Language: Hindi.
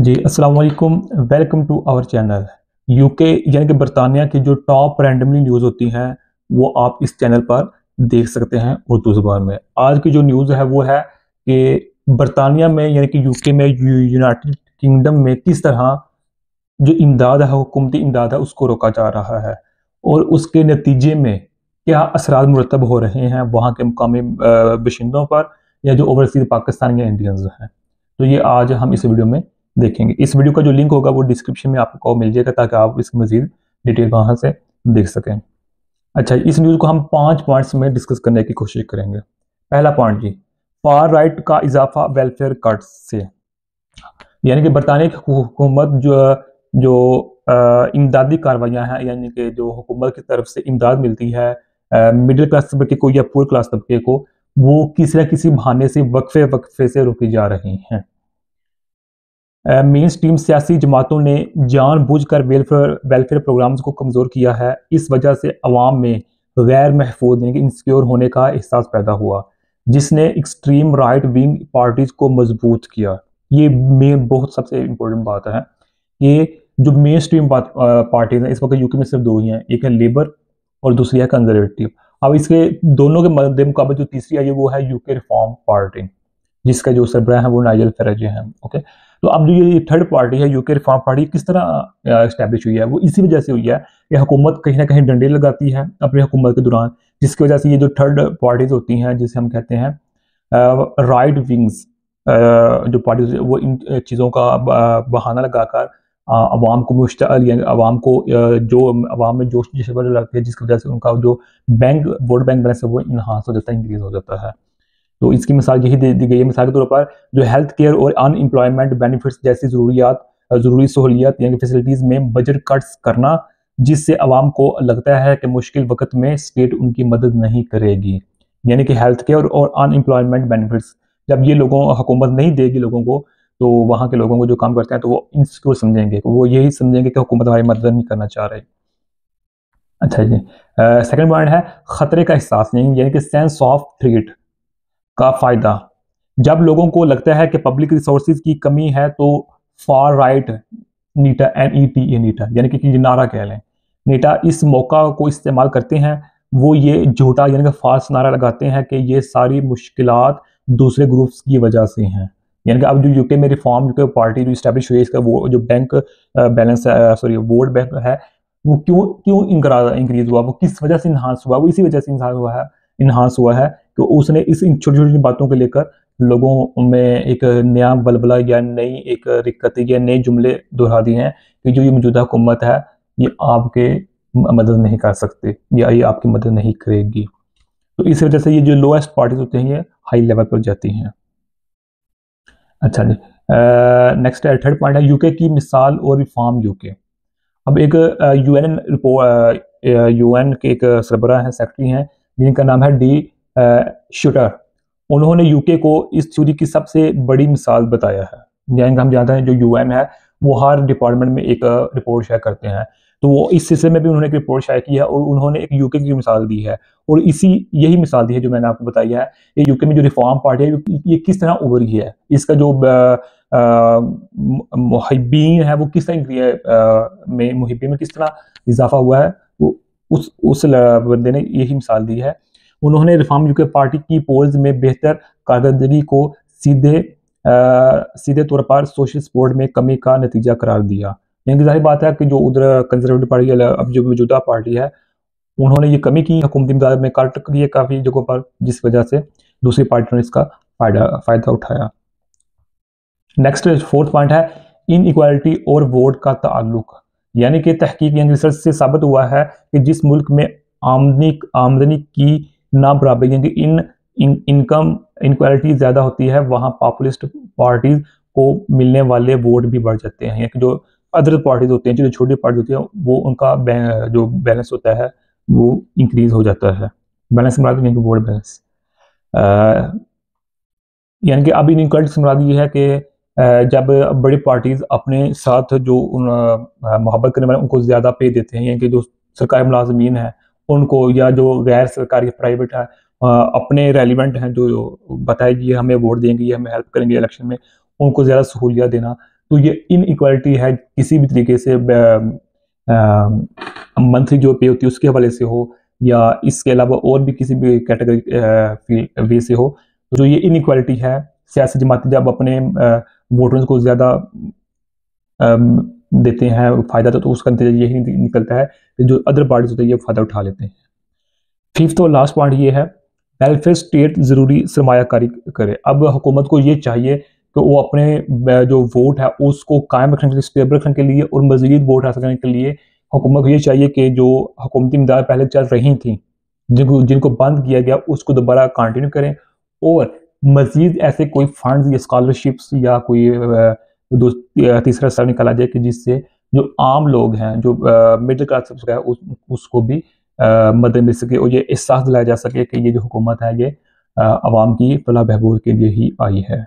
जी, अस्सलाम वालेकुम। Welcome to our channel. UK यानी कि बरतानिया की जो टॉप रैंडमली न्यूज़ होती हैं, वो आप इस चैनल पर देख सकते हैं उर्दू ज़ुबान में। आज की जो न्यूज़ है वो है कि बरतानिया में यानी कि यूके में यूनाइटेड किंगडम में किस तरह जो इमदाद है, हुकूमती इमदाद है, उसको रोका जा रहा है और उसके नतीजे में क्या असरात मुरतब हो रहे हैं वहाँ के मुकामी बाशिंदों पर या जो ओवरसीज़ पाकिस्तान या इंडियंस हैं। तो ये आज हम इस वीडियो में देखेंगे। इस वीडियो का जो लिंक होगा वो डिस्क्रिप्शन में आपको मिल जाएगा ताकि आप इसकी मज़ीद डिटेल वहाँ से देख सकें। अच्छा, इस न्यूज़ को हम 5 पॉइंट्स में डिस्कस करने की कोशिश करेंगे। पहला पॉइंट जी, फार राइट का इज़ाफ़ा वेलफेयर कट्स से। यानी कि बरतानिया की हुकूमत जो जो इमदादी कार्रवाइयाँ हैं, यानी कि जो हुकूमत की तरफ से इमदाद मिलती है मिडिल क्लास तबके को या पुअर क्लास तबके को, वो किसी न किसी बहाने से वक्फे से रोकी जा रही हैं। मेन स्ट्रीम सियासी जमातों ने जानबूझकर वेलफेयर वेलफेयर प्रोग्राम्स को कमज़ोर किया है। इस वजह से अवाम में गैर महफूज यानी कि इनसिक्योर होने का एहसास पैदा हुआ, जिसने एक्सट्रीम राइट विंग पार्टीज़ को मजबूत किया। ये मेन बहुत सबसे इम्पोर्टेंट बात है। ये जो मेन स्ट्रीम पार्टीज़ हैं इस वक्त यूके में सिर्फ दो ही हैं, एक है लेबर और दूसरी है कंजर्वेटिव। अब इसके दोनों के मद्दे मुकाबले जो तीसरी आई है वो है यूके रिफॉर्म पार्टी, जिसका जो सरबराह है वो नाइजल फराज हैं। ओके, तो अब जो ये थर्ड पार्टी है यूके रिफॉर्म पार्टी किस तरह इस्टेब्लिश हुई है, वो इसी वजह से हुई है कि हुकूमत कहीं ना कहीं डंडे लगाती है अपनी हुकूमत के दौरान, जिसकी वजह से ये जो थर्ड पार्टीज होती हैं जिसे हम कहते हैं राइट विंग्स, जो पार्टीज वो इन चीज़ों का बहाना लगाकर अवाम को मुश्तअल यानी अवाम को जो अवाम में जोश जज्बा लाती है, जिसकी वजह से उनका जो वोट बैंक बैलेंस है वो इन्हांस हो जाता है, इंक्रीज हो जाता है। तो इसकी मिसाल यही दे दी गई है। मिसाल के तौर पर जो हेल्थ केयर और अनएम्प्लॉयमेंट बेनिफिट्स जैसी ज़रूरी सहूलियात यानी कि फैसिलिटीज़ में बजट कट्स करना, जिससे आवाम को लगता है कि मुश्किल वक्त में स्टेट उनकी मदद नहीं करेगी। यानी कि हेल्थ केयर और अनएम्प्लॉयमेंट बेनिफिट्स जब ये लोगों हुकूमत नहीं देगी लोगों को, तो वहाँ के लोगों को जो काम करते हैं तो वो इनसिक्योर समझेंगे, वो यही समझेंगे कि हुकूमत हमारी मदद नहीं करना चाह रही। अच्छा जी, सेकंड पॉइंट है खतरे का एहसास, यानी कि सेंस ऑफ थ्रेट का फ़ायदा। जब लोगों को लगता है कि पब्लिक रिसोर्सेज की कमी है तो फार राइट नीटा NETA नीटा यानी कि नारा कह लें, नीटा इस मौका को इस्तेमाल करते हैं। वो ये झूठा यानी कि फाल्स नारा लगाते हैं कि ये सारी मुश्किलात दूसरे ग्रुप्स की वजह से हैं। यानी कि अब जो यूके में रिफॉर्म यूके पार्टी जो इस्टेब्लिश हुई है, इसका वो जो bank balance sorry vote bank है, वो क्यों क्यों इंक्रीज हुआ, वो किस वजह से इन्हांस हुआ, वो इसी वजह से इन्हांस हुआ है कि उसने इस इन छोटी-छोटी बातों को लेकर लोगों में एक नया बलबला या नई एक रिक्कत या नए जुमले दोहरा दिए हैं कि जो ये मौजूदा हुकूमत है, ये आपके मदद नहीं कर सकते या ये आपकी मदद नहीं करेगी। तो इस वजह से ये जो लोएस्ट पार्टीज़ होते हैं, ये हाई लेवल पर जाती हैं। अच्छा जी, नेक्स्ट थर्ड पॉइंट है यूके की मिसाल और रिफॉर्म यूके। अब एक यूएन के एक सरबराह हैं, सेक्रेटरी हैं, जिनका नाम है डी शूटर। उन्होंने यूके को इस थ्योरी की सबसे बड़ी मिसाल बताया है। यानी कि हम जानते हैं जो यूएन है वो हर डिपार्टमेंट में एक रिपोर्ट शेयर करते हैं, तो वो इस सिलसिले में भी उन्होंने एक रिपोर्ट शेयर की है और उन्होंने एक यूके की मिसाल दी है और यही मिसाल दी है जो मैंने आपको बताई है। ये यूके में जो रिफॉर्म पार्टी है ये किस तरह उभरी है, इसका जो मुहिब्बीन है वो किस तरह में मुहिब्बीन में किस तरह इजाफा हुआ है, वो उस बंदे ने यही मिसाल दी है। उन्होंने रिफॉर्म यूके पार्टी की पोल्स में बेहतर कारकर्दगी को सीधे तौर पर सोशल सपोर्ट में कमी का नतीजा करार दिया। यानी कि जाहिर बात है कि जो उधर कंजर्वेटिव पार्टी अब जो मौजूदा पार्टी है, उन्होंने ये कमी की हुकूमती इमदाद में, कट की है काफ़ी जगहों पर, जिस वजह से दूसरी पार्टियों ने इसका फ़ायदा उठाया। नेक्स्ट फोर्थ पॉइंट है इनइक्वालिटी और वोट का ताल्लुक। यानी कि तहकीक यानी रिसर्च से साबित हुआ है कि जिस मुल्क में आमदनी की ना बराबरी यानी कि इनकम इनक्वालिटी ज़्यादा होती है, वहाँ पॉपुलिस्ट पार्टीज को मिलने वाले वोट भी बढ़ जाते हैं। यानी कि जो अदर पार्टीज होती हैं, जो छोटी पार्टी होती है, वो उनका जो बैलेंस होता है वो इंक्रीज हो जाता है। बैलेंस मुराद यानी कि वोट बैलेंस। यानी कि अब इनइक्वालिटी से मुराद ये है कि जब बड़ी पार्टीज अपने साथ जो मोहब्बत करने वाले उनको ज़्यादा पे देते हैं, यानी कि जो सरकारी मुलाजमीन हैं उनको, या जो गैर सरकारी प्राइवेट है अपने रेलिवेंट हैं जो बताएगी ये हमें वोट देंगे, ये हमें हेल्प करेंगे इलेक्शन में, उनको ज़्यादा सहूलियत देना, तो ये इनइक्वालिटी है किसी भी तरीके से, मंथली जो पे होती है उसके हवाले से हो या इसके अलावा और भी किसी भी कैटेगरी वे से हो, तो जो ये इनइक्वालिटी है, सियासी जमातें जब अपने वोटर्स को ज़्यादा देते हैं फ़ायदा, तो उसका नतीजा यही निकलता है कि जो अदर पार्टीज होते हैं ये फ़ायदा उठा लेते हैं। फिफ्थ और लास्ट पॉइंट ये है, वेलफेयर स्टेट ज़रूरी सरमायाकारी करे। अब हुकूमत को ये चाहिए कि वो अपने जो वोट है उसको कायम रखने के लिए, स्टेबल रखने के लिए और मज़ीद वोट हासिल करने के लिए हुकूमत को ये चाहिए कि जो हुकूमती इमदाद पहले चल रही थी, जिनको जिनको बंद किया गया, उसको दोबारा कंटिन्यू करें और मज़ीद ऐसे कोई फंड्स या स्कॉलरशिप्स या कोई तीसरा स्तर निकाला जाए कि जिससे जो आम लोग हैं, जो मिडिल क्लास है उसको भी मदद मिल सके और ये एहसास दिलाया जा सके कि ये जो हुकूमत है ये आवाम की फलाह बहबूद के लिए ही आई है।